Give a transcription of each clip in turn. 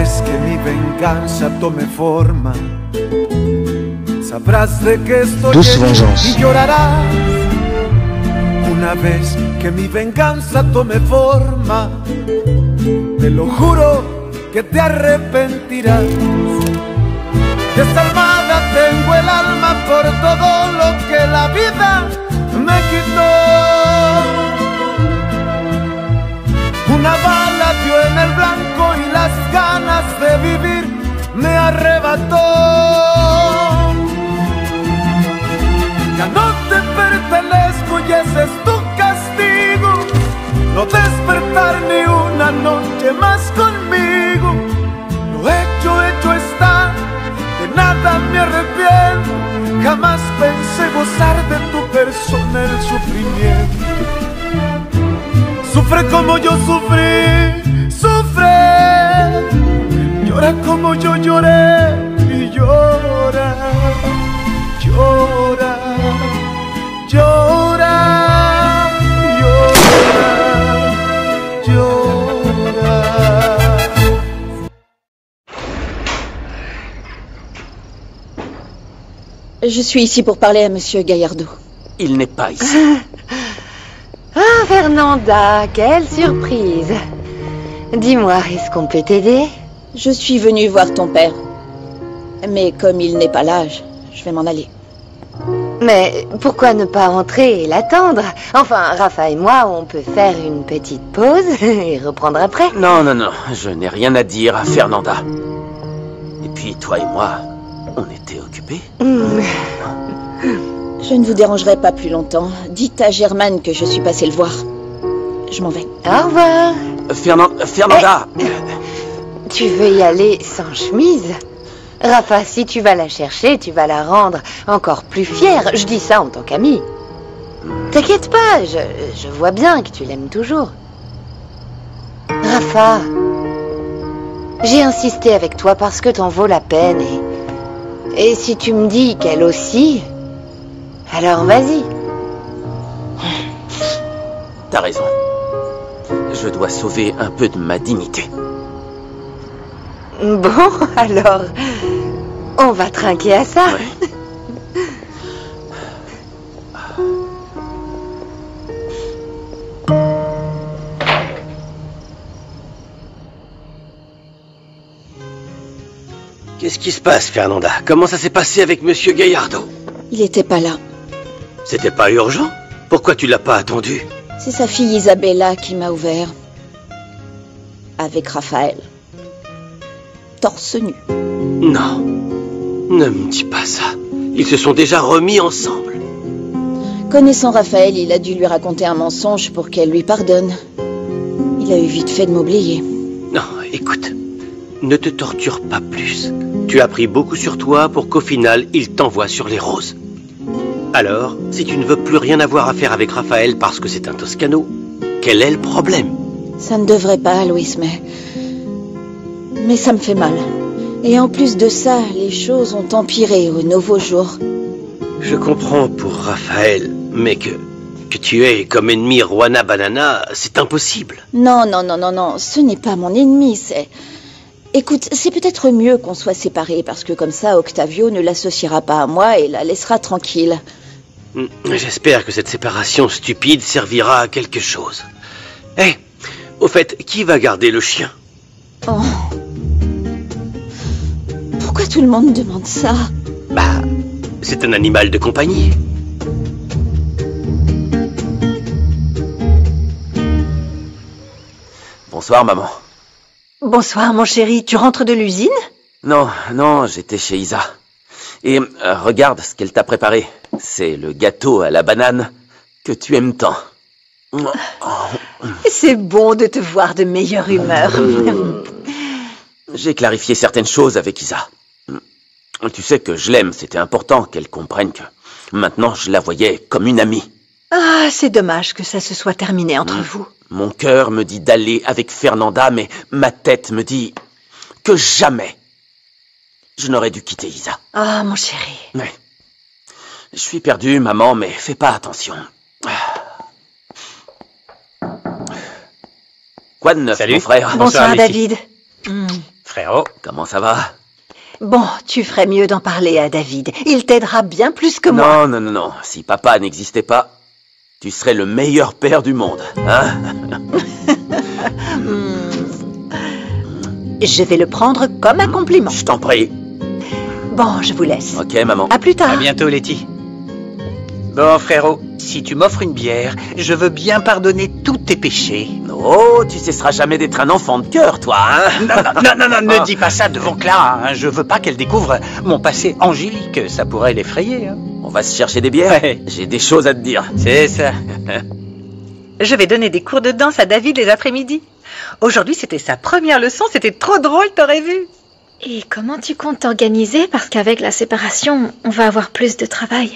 vez que mi venganza tome forma, sabrás de qué estoy hecho y llorarás. Una vez que mi venganza tome forma, te lo juro que te arrepentirás. Desalmada tengo el alma por todo lo que la vida me quitó. Una bala dio en el blanco y las ganas de vivir me arrebató. Ya no te pertenezco y ese es tu castigo, no despertar ni una noche más conmigo. Lo hecho está, de nada me arrepiento. Jamás pensé gozar de tu persona el sufrimiento. Sufre como yo sufrí, sufre. Llora como yo lloré y llora, llora, llora, llora, llora. Je suis ici pour parler à Monsieur Gaillardo. Il n'est pas ici. Ah, Fernanda, quelle surprise. Dis-moi, est-ce qu'on peut t'aider? Je suis venue voir ton père. Mais comme il n'est pas là, je vais m'en aller. Mais pourquoi ne pas entrer et l'attendre? Enfin, Rafa et moi, on peut faire une petite pause et reprendre après. Non, non, non, je n'ai rien à dire à Fernanda. Et puis, toi et moi, on était occupés. Je ne vous dérangerai pas plus longtemps. Dites à Germaine que je suis passée le voir. Je m'en vais. Au revoir. Fernanda Tu veux y aller sans chemise? Rafa, si tu vas la chercher, tu vas la rendre encore plus fière. Je dis ça en tant qu'amie. T'inquiète pas, je vois bien que tu l'aimes toujours. Rafa, j'ai insisté avec toi parce que t'en vaux la peine et si tu me dis qu'elle aussi, alors vas-y. T'as raison. Je dois sauver un peu de ma dignité. Bon, alors, on va trinquer à ça. Ouais. Qu'est-ce qui se passe, Fernanda? Comment ça s'est passé avec Monsieur Gaillardo? Il était pas là. C'était pas urgent? Pourquoi tu l'as pas attendu? C'est sa fille Isabella qui m'a ouvert. Avec Raphaël. Torse nu. Non. Ne me dis pas ça. Ils se sont déjà remis ensemble. Connaissant Raphaël, il a dû lui raconter un mensonge pour qu'elle lui pardonne. Il a eu vite fait de m'oublier. Non, écoute. Ne te torture pas plus. Tu as pris beaucoup sur toi pour qu'au final, il t'envoie sur les roses. Alors, si tu ne veux plus rien avoir à faire avec Raphaël parce que c'est un Toscano, quel est le problème? Ça ne devrait pas, Louis, mais ça me fait mal. Et en plus de ça, les choses ont empiré au nouveau jour. Je comprends pour Raphaël, mais que tu aies comme ennemi Juana Banana, c'est impossible. Non, non, non, non, non, ce n'est pas mon ennemi, c'est... Écoute, c'est peut-être mieux qu'on soit séparés, parce que comme ça, Octavio ne l'associera pas à moi et la laissera tranquille. J'espère que cette séparation stupide servira à quelque chose. Hé, au fait, qui va garder le chien? Oh. Pourquoi tout le monde demande ça? Bah, c'est un animal de compagnie. Bonsoir, maman. Bonsoir, mon chéri. Tu rentres de l'usine? Non, non, j'étais chez Isa. Et regarde ce qu'elle t'a préparé. C'est le gâteau à la banane que tu aimes tant. C'est bon de te voir de meilleure humeur. J'ai clarifié certaines choses avec Isa. Tu sais que je l'aime, c'était important qu'elle comprenne que maintenant je la voyais comme une amie. Ah, c'est dommage que ça se soit terminé entre vous. Mon cœur me dit d'aller avec Fernanda, mais ma tête me dit que jamais je n'aurais dû quitter Isa. Ah, mon chéri. Oui. Je suis perdu, maman, mais fais pas attention. Quoi de neuf, Salut. mon frère? Bonsoir, Lucie. David. Frérot. Comment ça va? Bon, tu ferais mieux d'en parler à David. Il t'aidera bien plus que moi. Non. Si papa n'existait pas, tu serais le meilleur père du monde, hein? Je vais le prendre comme un compliment. Je t'en prie. Bon, je vous laisse. Ok, maman. À plus tard. À bientôt, Letty. Bon, frérot, si tu m'offres une bière, je veux bien pardonner tous tes péchés. Oh, tu cesseras jamais d'être un enfant de cœur, toi, hein? Non, ne dis pas ça devant Clara, hein. Je veux pas qu'elle découvre mon passé angélique, ça pourrait l'effrayer, hein. On va se chercher des bières? Ouais. J'ai des choses à te dire. C'est ça. Je vais donner des cours de danse à David les après-midi. Aujourd'hui, c'était sa première leçon, c'était trop drôle, t'aurais vu. Et comment tu comptes t'organiser? Parce qu'avec la séparation, on va avoir plus de travail.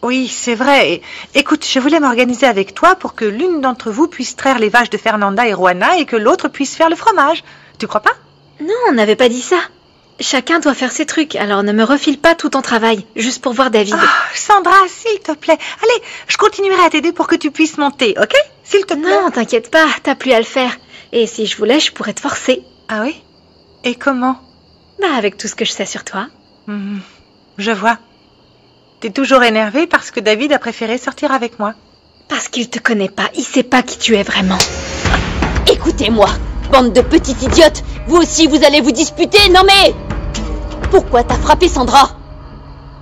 Oui, c'est vrai. Écoute, je voulais m'organiser avec toi pour que l'une d'entre vous puisse traire les vaches de Fernanda et Juana et que l'autre puisse faire le fromage. Tu crois pas? Non, on n'avait pas dit ça. Chacun doit faire ses trucs, alors ne me refile pas tout ton travail, juste pour voir David. Ah, Sandra, s'il te plaît. Allez, je continuerai à t'aider pour que tu puisses monter, ok? S'il te plaît. Non, t'inquiète pas, t'as plus à le faire. Et si je voulais, je pourrais te forcer. Ah oui? Et comment? Bah, avec tout ce que je sais sur toi. Je vois. T'es toujours énervée parce que David a préféré sortir avec moi. Parce qu'il te connaît pas, il sait pas qui tu es vraiment. Écoutez-moi, bande de petites idiotes. Vous aussi, vous allez vous disputer? Non mais... Pourquoi t'as frappé Sandra?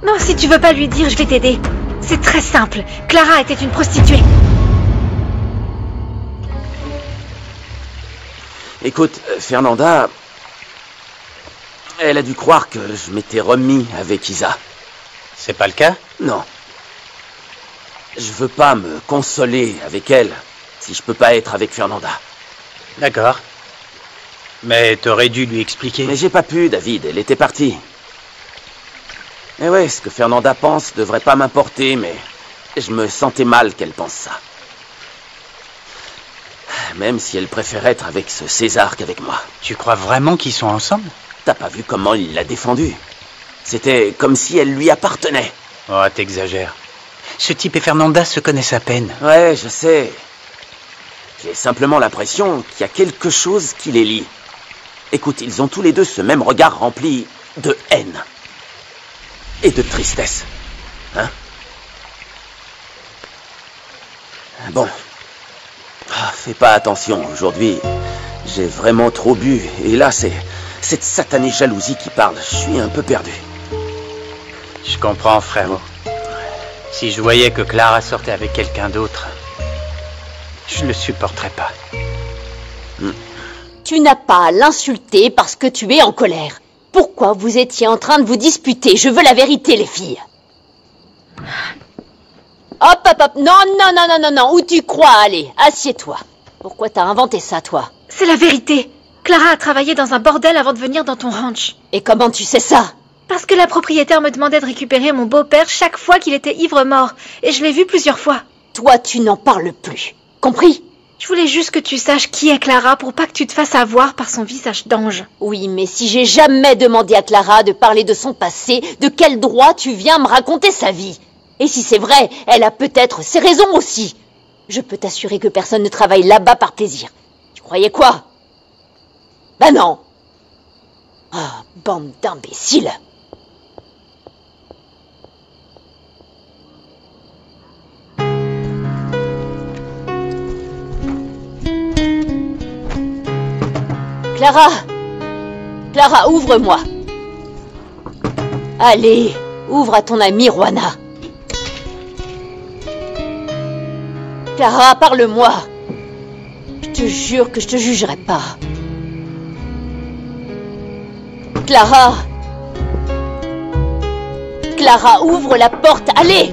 Non, si tu veux pas lui dire, je vais t'aider. C'est très simple. Clara était une prostituée. Écoute, Fernanda... Elle a dû croire que je m'étais remis avec Isa. C'est pas le cas? Non. Je veux pas me consoler avec elle si je peux pas être avec Fernanda. D'accord. Mais t'aurais dû lui expliquer. Mais j'ai pas pu, David, elle était partie. Et ouais, ce que Fernanda pense devrait pas m'importer, mais je me sentais mal qu'elle pense ça. Même si elle préfère être avec ce César qu'avec moi. Tu crois vraiment qu'ils sont ensemble? T'as pas vu comment il l'a défendue? C'était comme si elle lui appartenait. Oh, t'exagères. Ce type et Fernanda se connaissent à peine. Ouais, je sais. J'ai simplement l'impression qu'il y a quelque chose qui les lie. Écoute, ils ont tous les deux ce même regard rempli de haine. Et de tristesse. Hein? Bon. Fais pas attention, aujourd'hui, j'ai vraiment trop bu. Et là, c'est cette satanée jalousie qui parle. Je suis un peu perdu. Je comprends, frérot. Si je voyais que Clara sortait avec quelqu'un d'autre, je ne le supporterais pas. Tu n'as pas à l'insulter parce que tu es en colère. Pourquoi vous étiez en train de vous disputer? Je veux la vérité, les filles. Hop, non, où tu crois aller? Assieds-toi. Pourquoi t'as inventé ça, toi? C'est la vérité. Clara a travaillé dans un bordel avant de venir dans ton ranch. Et comment tu sais ça? Parce que la propriétaire me demandait de récupérer mon beau-père chaque fois qu'il était ivre-mort. Et je l'ai vu plusieurs fois. Toi, tu n'en parles plus. Compris? Je voulais juste que tu saches qui est Clara pour pas que tu te fasses avoir par son visage d'ange. Oui, mais si j'ai jamais demandé à Clara de parler de son passé, de quel droit tu viens me raconter sa vie? Et si c'est vrai, elle a peut-être ses raisons aussi. Je peux t'assurer que personne ne travaille là-bas par plaisir. Tu croyais quoi? Ben non. Ah, bande d'imbéciles. Clara, ouvre-moi. Allez, ouvre à ton amie Juana. Clara, parle-moi. Je te jure que je te jugerai pas. Clara, ouvre la porte, allez.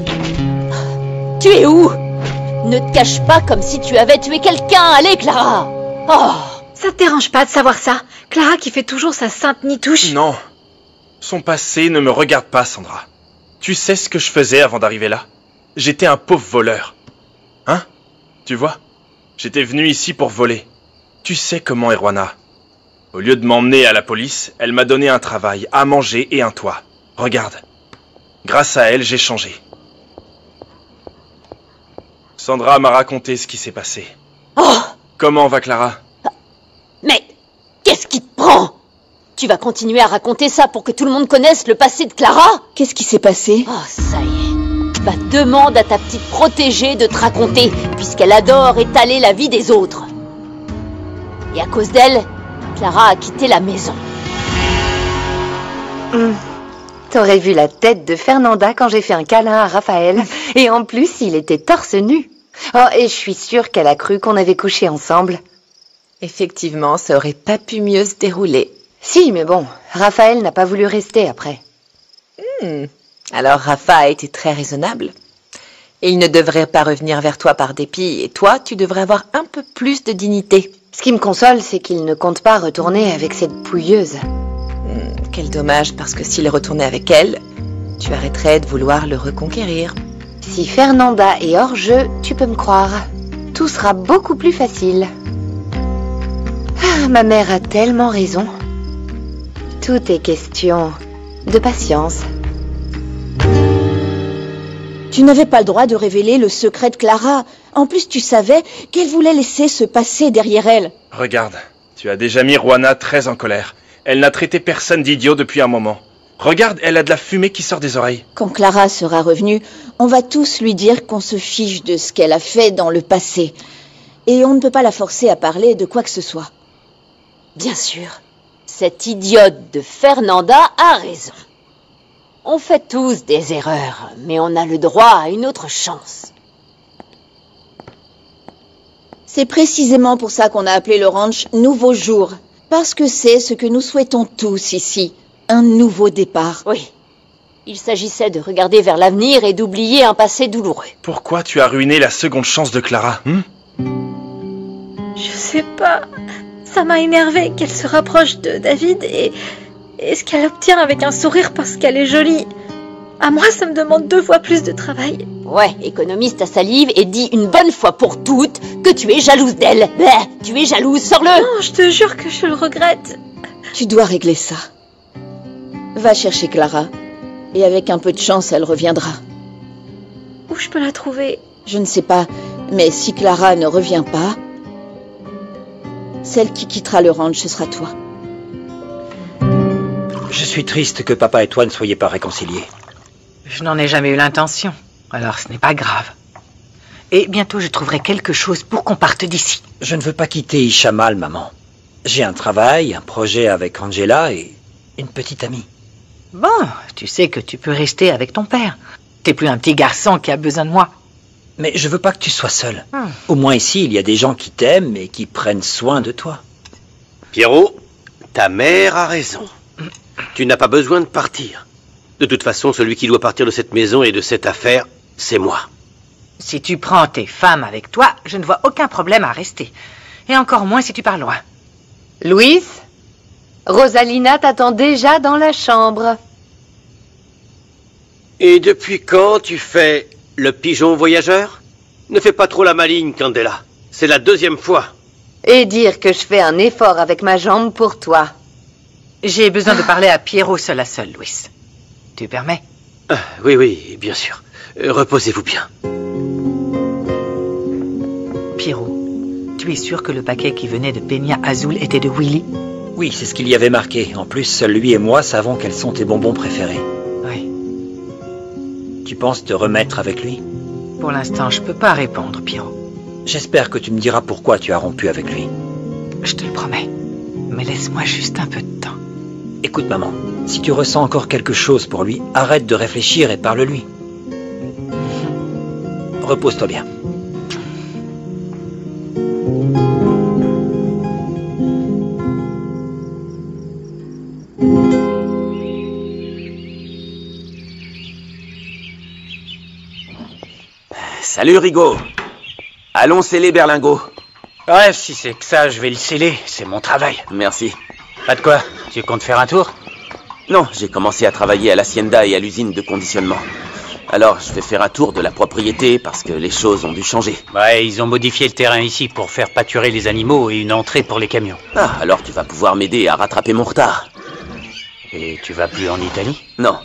Tu es où? Ne te cache pas comme si tu avais tué quelqu'un, allez Clara. Oh. Ça te dérange pas de savoir ça? Clara qui fait toujours sa sainte nitouche. Non. Son passé ne me regarde pas, Sandra. Tu sais ce que je faisais avant d'arriver là? J'étais un pauvre voleur. Hein? Tu vois? J'étais venu ici pour voler. Tu sais comment est Juana. Au lieu de m'emmener à la police, elle m'a donné un travail, à manger et un toit. Regarde. Grâce à elle, j'ai changé. Sandra m'a raconté ce qui s'est passé. Oh. Comment va Clara? Mais, qu'est-ce qui te prend? Tu vas continuer à raconter ça pour que tout le monde connaisse le passé de Clara? Qu'est-ce qui s'est passé? Oh, ça y est. Bah, demande à ta petite protégée de te raconter, puisqu'elle adore étaler la vie des autres. Et à cause d'elle, Clara a quitté la maison. T'aurais vu la tête de Fernanda quand j'ai fait un câlin à Raphaël. Et en plus, il était torse nu. Oh, et je suis sûre qu'elle a cru qu'on avait couché ensemble. Effectivement, ça aurait pas pu mieux se dérouler. Si, mais bon, Raphaël n'a pas voulu rester après. Alors Rafa a été très raisonnable. Il ne devrait pas revenir vers toi par dépit, et toi, tu devrais avoir un peu plus de dignité. Ce qui me console, c'est qu'il ne compte pas retourner avec cette pouilleuse. Quel dommage, parce que s'il retournait avec elle, tu arrêterais de vouloir le reconquérir. Si Fernanda est hors jeu, tu peux me croire. Tout sera beaucoup plus facile. Ah, ma mère a tellement raison. Tout est question de patience. Tu n'avais pas le droit de révéler le secret de Clara. En plus, tu savais qu'elle voulait laisser se passer derrière elle. Regarde, tu as déjà mis Rwana très en colère. Elle n'a traité personne d'idiot depuis un moment. Regarde, elle a de la fumée qui sort des oreilles. Quand Clara sera revenue, on va tous lui dire qu'on se fiche de ce qu'elle a fait dans le passé. Et on ne peut pas la forcer à parler de quoi que ce soit. Bien sûr, cette idiote de Fernanda a raison. On fait tous des erreurs, mais on a le droit à une autre chance. C'est précisément pour ça qu'on a appelé le ranch Nouveau Jour. Parce que c'est ce que nous souhaitons tous ici. Un nouveau départ. Oui. Il s'agissait de regarder vers l'avenir et d'oublier un passé douloureux. Pourquoi tu as ruiné la seconde chance de Clara, Je sais pas. Ça m'a énervé qu'elle se rapproche de David et ce qu'elle obtient avec un sourire parce qu'elle est jolie. À moi, ça me demande 2 fois plus de travail. Ouais, économise ta salive et dis une bonne fois pour toutes que tu es jalouse d'elle. Tu es jalouse, sors-le. Non, je te jure que je le regrette. Tu dois régler ça. Va chercher Clara. Et avec un peu de chance, elle reviendra. Où je peux la trouver? Je ne sais pas, mais si Clara ne revient pas, celle qui quittera le ranch, ce sera toi. Je suis triste que papa et toi ne soyez pas réconciliés. Je n'en ai jamais eu l'intention, alors ce n'est pas grave. Et bientôt je trouverai quelque chose pour qu'on parte d'ici. Je ne veux pas quitter Ishamal, maman. J'ai un travail, un projet avec Angela et une petite amie. Bon, tu sais que tu peux rester avec ton père. T'es plus un petit garçon qui a besoin de moi. Mais je veux pas que tu sois seul. Au moins ici, il y a des gens qui t'aiment et qui prennent soin de toi. Pierrot, ta mère a raison. Tu n'as pas besoin de partir. De toute façon, celui qui doit partir de cette maison et de cette affaire, c'est moi. Si tu prends tes femmes avec toi, je ne vois aucun problème à rester. Et encore moins si tu pars loin. Louise, Rosalina t'attend déjà dans la chambre. Et depuis quand tu fais le pigeon voyageur? Ne fais pas trop la maligne, Candela. C'est la 2e fois. Et dire que je fais un effort avec ma jambe pour toi. J'ai besoin de parler à Pierrot seul à seul, Louis. Tu permets? Oui, bien sûr. Reposez-vous bien. Pierrot, tu es sûr que le paquet qui venait de Peña Azul était de Willy? Oui, c'est ce qu'il y avait marqué. En plus, seul lui et moi savons quels sont tes bonbons préférés. Oui. Tu penses te remettre avec lui? Pour l'instant, je peux pas répondre, Pierrot. J'espère que tu me diras pourquoi tu as rompu avec lui. Je te le promets. Mais laisse-moi juste un peu de temps. Écoute, maman, si tu ressens encore quelque chose pour lui, arrête de réfléchir et parle-lui. Repose-toi bien. Salut Rigaud. Allons sceller Berlingot. Ouais, si c'est que ça, je vais le sceller. C'est mon travail. Merci. Pas de quoi? Tu comptes faire un tour? Non, j'ai commencé à travailler à l'hacienda et à l'usine de conditionnement. Alors, je vais faire un tour de la propriété parce que les choses ont dû changer. Ouais, ils ont modifié le terrain ici pour faire pâturer les animaux et une entrée pour les camions. Ah, alors tu vas pouvoir m'aider à rattraper mon retard. Et tu vas plus en Italie? Non.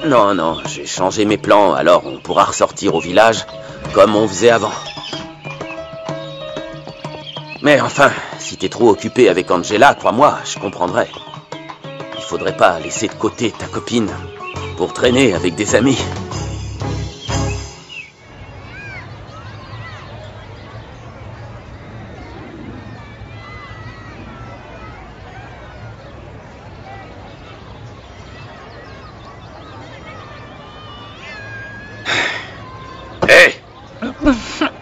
Non, j'ai changé mes plans, alors on pourra ressortir au village comme on faisait avant. Mais enfin, si t'es trop occupé avec Angela, crois-moi, je comprendrais. Il faudrait pas laisser de côté ta copine pour traîner avec des amis. Hé!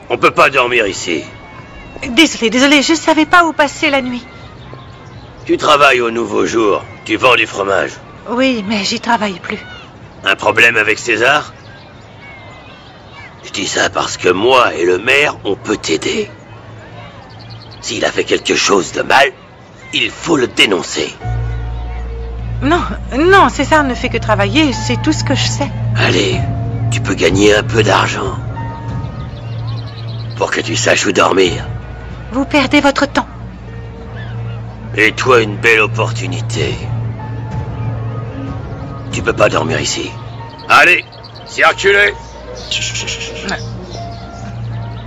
On peut pas dormir ici. Désolé, je savais pas où passer la nuit. Tu travailles au Nouveau Jour. Tu vends du fromage. Oui, mais j'y travaille plus. Un problème avec César? Je dis ça parce que moi et le maire, on peut t'aider. S'il a fait quelque chose de mal, il faut le dénoncer. Non, César ne fait que travailler, c'est tout ce que je sais. Allez, tu peux gagner un peu d'argent. Pour que tu saches où dormir. Vous perdez votre temps. Et toi, une belle opportunité. Tu peux pas dormir ici. Allez, circulez.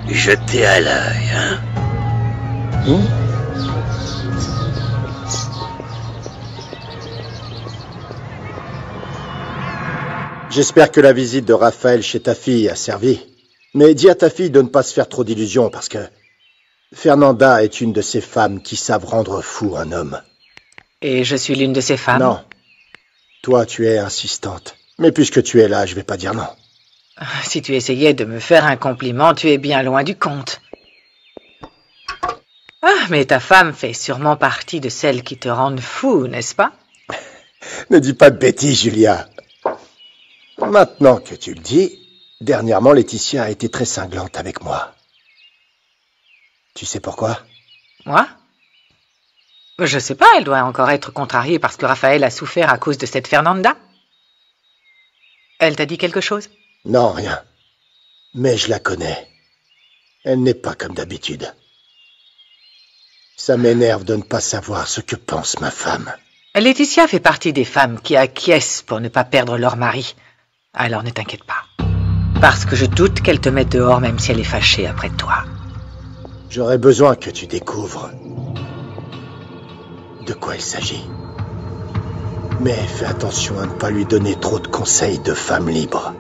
Jetez à l'œil, hein. J'espère que la visite de Raphaël chez ta fille a servi. Mais dis à ta fille de ne pas se faire trop d'illusions parce que Fernanda est une de ces femmes qui savent rendre fou un homme. Et je suis l'une de ces femmes? Non. Toi, tu es insistante. Mais puisque tu es là, je vais pas dire non. Si tu essayais de me faire un compliment, tu es bien loin du compte. Ah, mais ta femme fait sûrement partie de celles qui te rendent fou, n'est-ce pas? Ne dis pas de bêtises, Julia. Maintenant que tu le dis, dernièrement, Laetitia a été très cinglante avec moi. Tu sais pourquoi? Moi? Je sais pas, elle doit encore être contrariée parce que Raphaël a souffert à cause de cette Fernanda. Elle t'a dit quelque chose? Non, rien. Mais je la connais. Elle n'est pas comme d'habitude. Ça m'énerve de ne pas savoir ce que pense ma femme. Laetitia fait partie des femmes qui acquiescent pour ne pas perdre leur mari. Alors ne t'inquiète pas. Parce que je doute qu'elle te mette dehors même si elle est fâchée après toi. J'aurais besoin que tu découvres de quoi il s'agit. Mais fais attention à ne pas lui donner trop de conseils de femme libre.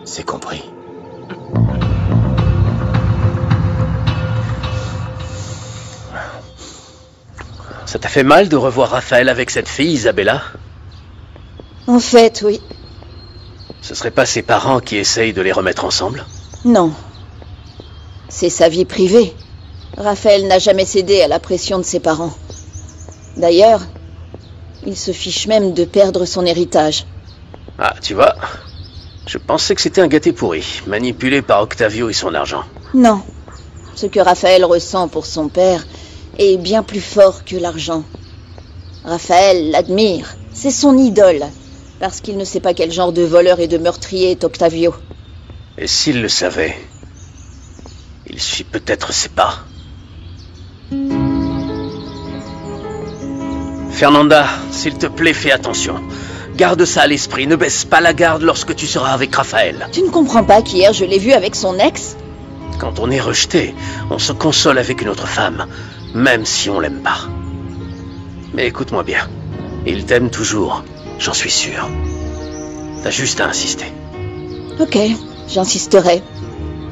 C'est compris. Ça t'a fait mal de revoir Raphaël avec cette fille, Isabella? En fait, oui. Ce serait pas ses parents qui essayent de les remettre ensemble? Non. C'est sa vie privée. Raphaël n'a jamais cédé à la pression de ses parents. D'ailleurs, il se fiche même de perdre son héritage. Ah, tu vois, je pensais que c'était un gâté pourri, manipulé par Octavio et son argent. Non. Ce que Raphaël ressent pour son père est bien plus fort que l'argent. Raphaël l'admire. C'est son idole. Parce qu'il ne sait pas quel genre de voleur et de meurtrier est Octavio. Et s'il le savait, il suit peut-être ses pas. Fernanda, s'il te plaît, fais attention. Garde ça à l'esprit, ne baisse pas la garde lorsque tu seras avec Raphaël. Tu ne comprends pas qu'hier je l'ai vu avec son ex? Quand on est rejeté, on se console avec une autre femme, même si on l'aime pas. Mais écoute-moi bien, il t'aime toujours, j'en suis sûr. T'as juste à insister. Ok, j'insisterai.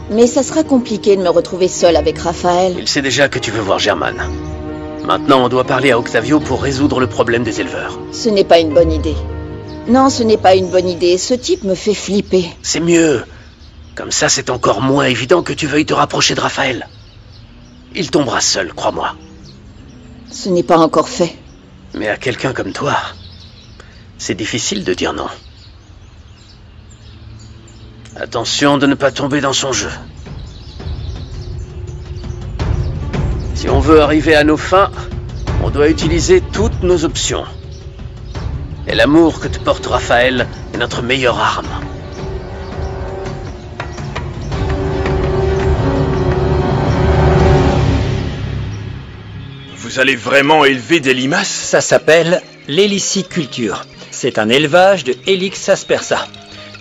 Mais ça sera compliqué de me retrouver seule avec Raphaël. Il sait déjà que tu veux voir Germaine. Maintenant, on doit parler à Octavio pour résoudre le problème des éleveurs. Ce n'est pas une bonne idée. Non, ce n'est pas une bonne idée. Ce type me fait flipper. C'est mieux. Comme ça, c'est encore moins évident que tu veuilles te rapprocher de Raphaël. Il tombera seul, crois-moi. Ce n'est pas encore fait. Mais à quelqu'un comme toi, c'est difficile de dire non. Attention de ne pas tomber dans son jeu. Si on veut arriver à nos fins, on doit utiliser toutes nos options. Et l'amour que te porte Raphaël est notre meilleure arme. Vous allez vraiment élever des limaces? Ça s'appelle l'héliciculture. C'est un élevage de Helix aspersa.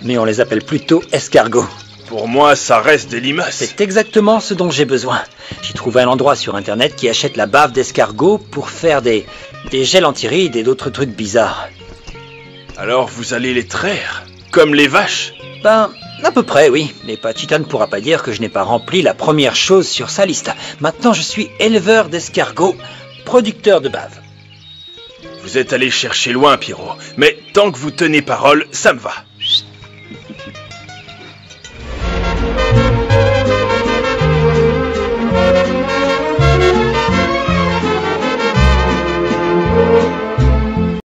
Mais on les appelle plutôt escargots. Pour moi, ça reste des limaces. C'est exactement ce dont j'ai besoin. J'ai trouvé un endroit sur Internet qui achète la bave d'escargot pour faire des gels anti-rides et d'autres trucs bizarres. Alors vous allez les traire, comme les vaches? Ben, à peu près, oui. Mais Pachita ne pourra pas dire que je n'ai pas rempli la première chose sur sa liste. Maintenant, je suis éleveur d'escargots, producteur de bave. Vous êtes allé chercher loin, Pierrot. Mais tant que vous tenez parole, ça me va.